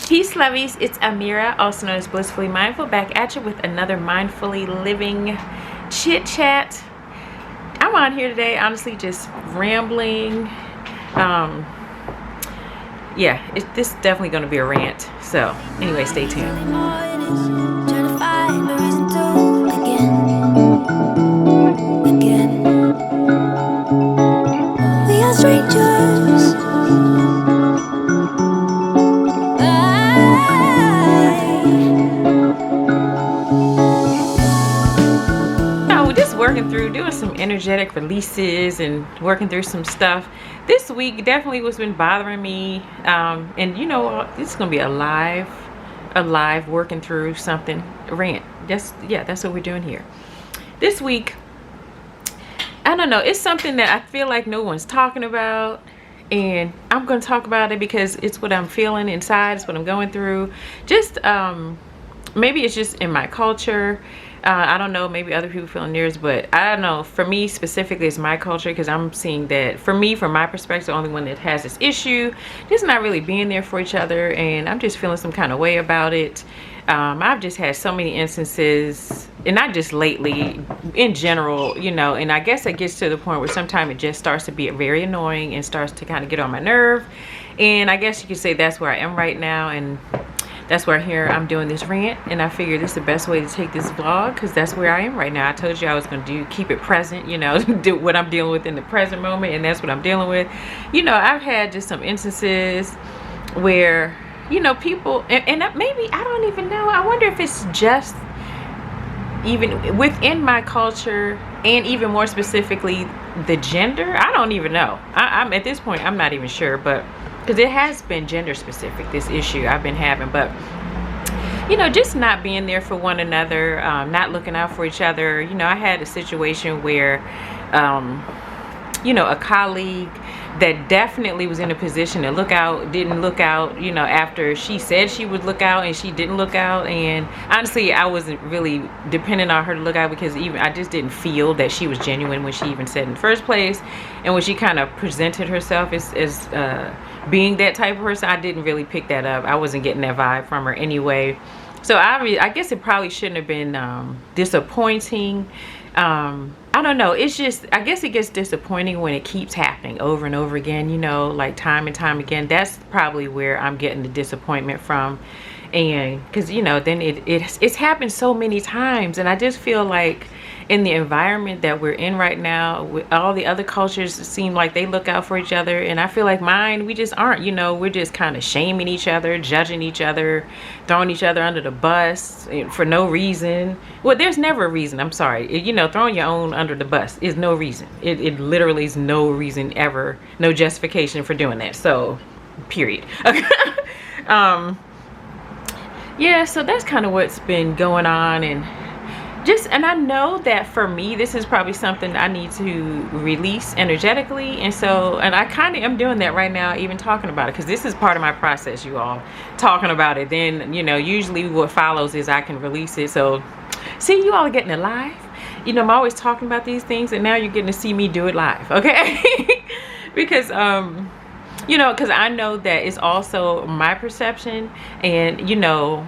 Peace, lovies. It's Amira, also known as Blissfully Mindful, back at you with another Mindfully Living Chit Chat. I'm on here today, honestly, just rambling. This is definitely going to be a rant. So, anyway, stay tuned. We are strangers. Working through doing some energetic releases and working through some stuff this week. Definitely what's been bothering me, and you know, it's gonna be a live working through something rant. That's what we're doing here this week. I don't know, it's something that I feel like no one's talking about, and I'm gonna talk about it because it's what I'm feeling inside. It's what I'm going through. Just maybe it's just in my culture. I don't know, maybe other people feel theirs, but I don't know. For me specifically, it's my culture, because I'm seeing that, for me, from my perspective, the only one that has this issue, just not really being there for each other, and I'm just feeling some kind of way about it. I've just had so many instances, and not just lately, in general, you know, and I guess it gets to the point where sometimes it just starts to be very annoying and starts to kind of get on my nerve. And I guess you could say that's where I am right now, and that's where here I'm doing this rant, and I figured this is the best way to take this vlog, because that's where I am right now. I told you I was going to keep it present, you know, do what I'm dealing with in the present moment, and that's what I'm dealing with. You know, I've had just some instances where, you know, people, and maybe, I don't even know, I wonder if it's just even within my culture, and even more specifically the gender. I don't even know. I'm at this point, I'm not even sure, but because it has been gender specific, this issue I've been having. But you know, just not being there for one another, not looking out for each other. You know, I had a situation where you know, a colleague that definitely was in a position to look out, didn't look out, you know, after she said she would look out, and she didn't look out. And honestly, I wasn't really dependent on her to look out, because even I just didn't feel that she was genuine when she even said in the first place. And when she kind of presented herself as being that type of person, I didn't really pick that up. I wasn't getting that vibe from her anyway. So I guess it probably shouldn't have been disappointing. I don't know, it's just, I guess it gets disappointing when it keeps happening over and over again, you know, like time and time again. That's probably where I'm getting the disappointment from. And because, you know, then it's happened so many times, and I just feel like in the environment that we're in right now, with all the other cultures seem like they look out for each other, and I feel like mine, we just aren't. You know, we're just kind of shaming each other, judging each other, throwing each other under the bus for no reason. Well, there's never a reason. I'm sorry. You know, throwing your own under the bus is no reason. It literally is no reason ever, no justification for doing that. So, period. Yeah, so that's kind of what's been going on. And I know that for me, this is probably something I need to release energetically. And I kind of am doing that right now, even talking about it, because this is part of my process, you all, talking about it. Then, you know, usually what follows is I can release it. So see, you all are getting it live. You know, I'm always talking about these things, and now you're getting to see me do it live, okay? Because you know, because I know that it's also my perception, and you know,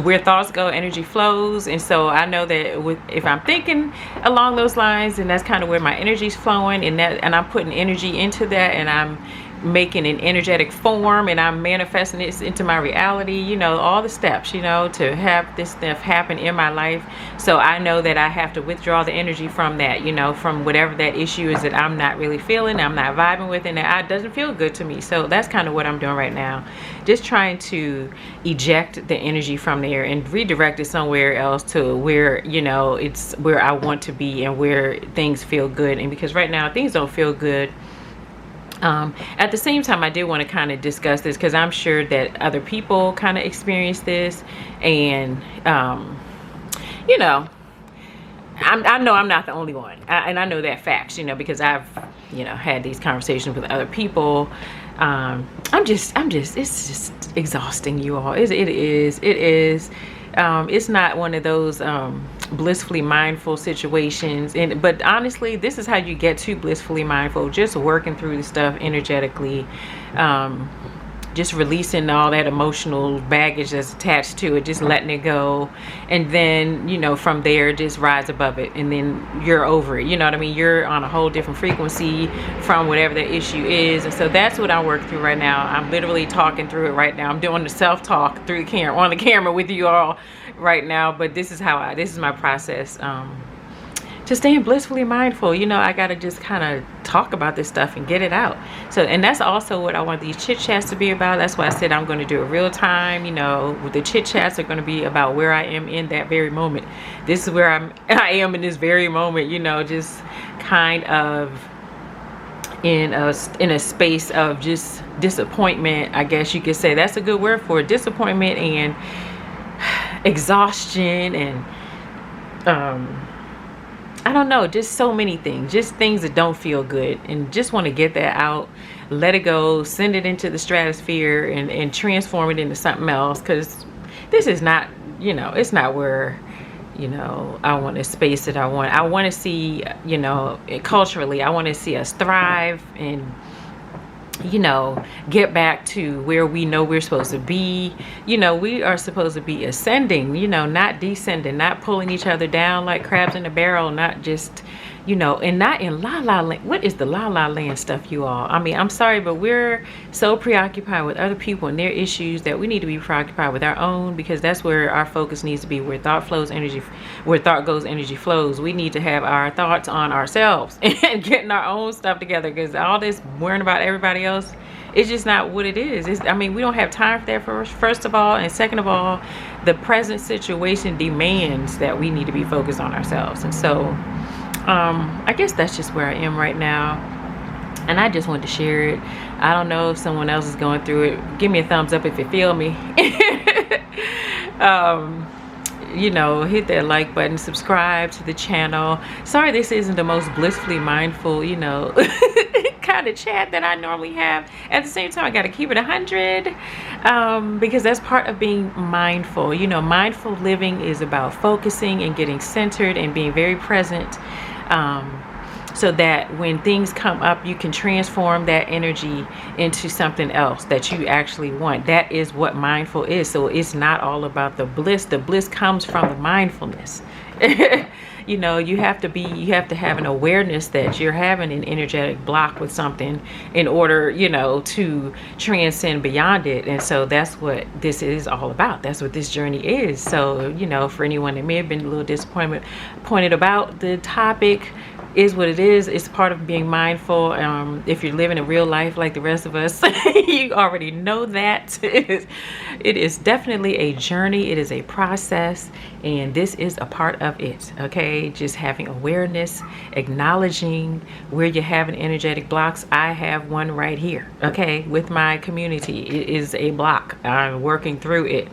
where thoughts go, energy flows. And so I know that if I'm thinking along those lines, and that's kind of where my energy's flowing, and I'm putting energy into that, and I'm making an energetic form, and I'm manifesting it into my reality, you know, all the steps, you know, to have this stuff happen in my life. So I know that I have to withdraw the energy from that, you know, from whatever that issue is that I'm not really feeling, I'm not vibing with, and that it doesn't feel good to me. So that's kind of what I'm doing right now, just trying to eject the energy from there and redirect it somewhere else, to where, you know, it's where I want to be and where things feel good. And because right now things don't feel good. At the same time, I did want to kind of discuss this, because I'm sure that other people kind of experience this, and you know, I know I'm not the only one, and I know that facts, you know, because I've, you know, had these conversations with other people. It's just exhausting, you all. It is. It's not one of those blissfully mindful situations, but honestly, this is how you get to blissfully mindful, just working through the stuff energetically. just releasing all that emotional baggage that's attached to it, just letting it go. And then, you know, from there, just rise above it. And then you're over it. You know what I mean? You're on a whole different frequency from whatever the issue is. And so that's what I work through right now. I'm literally talking through it right now. I'm doing the self-talk through the camera, on the camera with you all right now. But this is this is my process. To staying blissfully mindful. You know, I gotta just kind of talk about this stuff and get it out. So, and that's also what I want these chit chats to be about. That's why I said I'm going to do it real time. You know, the chit chats are going to be about where I am in that very moment. This is where I am in this very moment. You know, just kind of in a space of just disappointment, I guess you could say. That's a good word for it. Disappointment and exhaustion and I don't know, just so many things, just things that don't feel good, and just want to get that out, let it go, send it into the stratosphere, and transform it into something else. Because this is not, you know, it's not where, you know, I want to space it. I want to see, you know, culturally, I want to see us thrive and, you know, get back to where we know we're supposed to be. You know, we are supposed to be ascending, you know, not descending, not pulling each other down like crabs in a barrel, not just, you know, and not in la la land. What is the la la land stuff, you all? I mean, I'm sorry, but we're so preoccupied with other people and their issues that we need to be preoccupied with our own, because that's where our focus needs to be. Where thought flows, energy, where thought goes, energy flows. We need to have our thoughts on ourselves and getting our own stuff together, because all this worrying about everybody else, it's just not what it is. I mean, we don't have time for that, first of all. And second of all, the present situation demands that we need to be focused on ourselves. And so I guess that's just where I am right now, and I just wanted to share it. I don't know if someone else is going through it. Give me a thumbs up if you feel me. You know, hit that like button, subscribe to the channel. Sorry this isn't the most blissfully mindful, you know, kind of chat that I normally have. At the same time, I got to keep it 100 because that's part of being mindful. You know, mindful living is about focusing and getting centered and being very present, so that when things come up, you can transform that energy into something else that you actually want. That is what mindful is. So it's not all about the bliss. The bliss comes from the mindfulness. You know, you have to have an awareness that you're having an energetic block with something in order, you know, to transcend beyond it. And so that's what this is all about. That's what this journey is. So, you know, for anyone that may have been a little disappointed about the topic, is what it is. It's part of being mindful. If you're living a real life like the rest of us, you already know that. It is definitely a journey. It is a process, and this is a part of it. Okay, just having awareness, acknowledging where you're having energetic blocks. I have one right here, okay, with my community. It is a block. I'm working through it.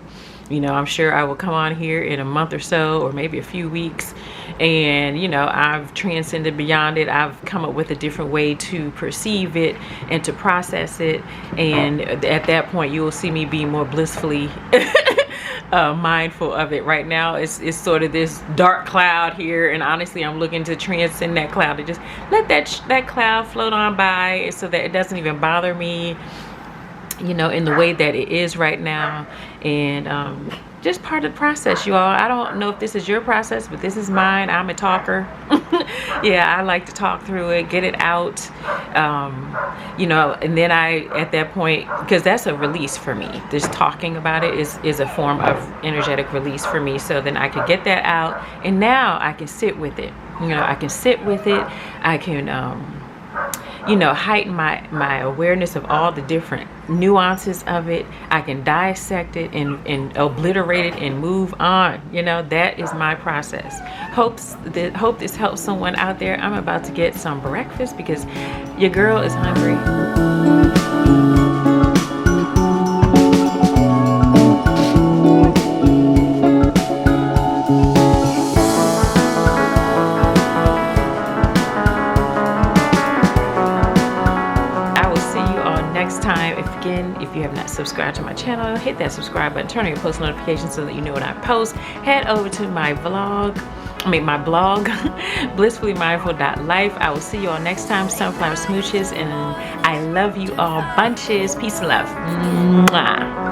You know, I'm sure I will come on here in a month or so, or maybe a few weeks, and, you know, I've transcended beyond it. I've come up with a different way to perceive it and to process it. And at that point, you will see me be more blissfully mindful of it. Right now, it's sort of this dark cloud here, and honestly, I'm looking to transcend that cloud, to just let that cloud float on by so that it doesn't even bother me, you know, in the way that it is right now. And just part of the process, you all. I don't know if this is your process, but this is mine. I'm a talker. Yeah, I like to talk through it, get it out, you know, and then at that point, because that's a release for me. Just talking about it is a form of energetic release for me. So then I could get that out, and now I can sit with it. You know, I can sit with it. I can you know, heighten my awareness of all the different nuances of it. I can dissect it and obliterate it and move on. You know, that is my process. Hope this helps someone out there. I'm about to get some breakfast because your girl is hungry. If you have not subscribed to my channel, hit that subscribe button, turn on your post notifications so that you know when I post. Head over to my blog, blissfullymindful.life. I will see you all next time. Sunflower smooches, and I love you all bunches. Peace and love. Mwah.